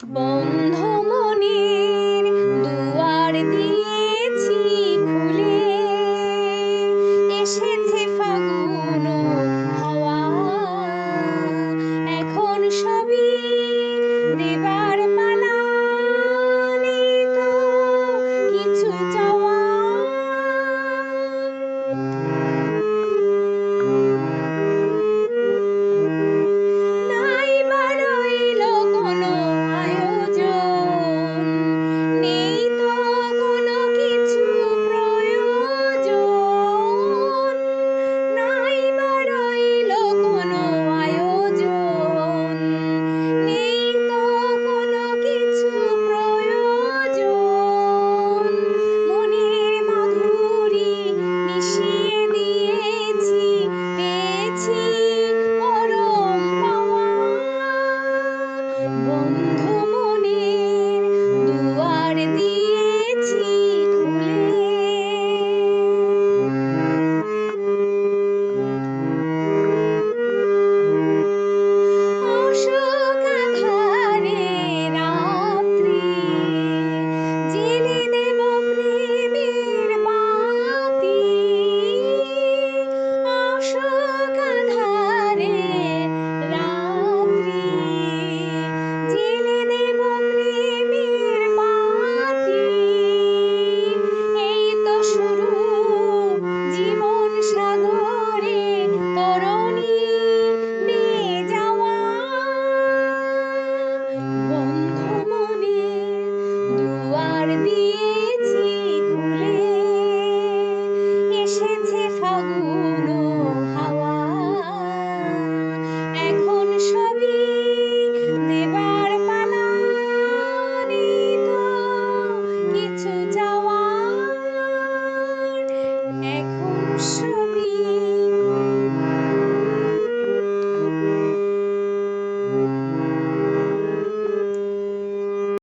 বন্ধ মনের দুয়ার দিয়েছি খুলে, এসেছে ফাগুন হাওয়া। এখন সবই দেবার পালা, নেই তো কিছু চাওয়া। নাই বা রইল কোনো আয়োজন, নেই তো কোনো কিছু প্রয়োজন। নাই বা রইল কোনো আয়োজন, নেই তো কোনো কিছু প্রয়োজন। মনের মাধুরী মিশিয়ে দিয়েছি, পেয়েছি পরম পাওয়া। বন্ধ মনের দুয়ার দিয়েছি খুলে। অশোক আঁধারে রাত্রি, জেলে দেব প্রেমের বাতি। অশোক আঁধারে রাত্রি, জেলে দেব প্রেমের বাতি। এই তো শুরু জীবন সাগরে তরণী নিয়ে যাওয়া। বন্ধ মনের দুয়ার দিয়েছি খুলে, এসেছে ফাগুন হাওয়া। এখন সবই দেবার পালা, নেই তো কিছু চাওয়ার। এখন সব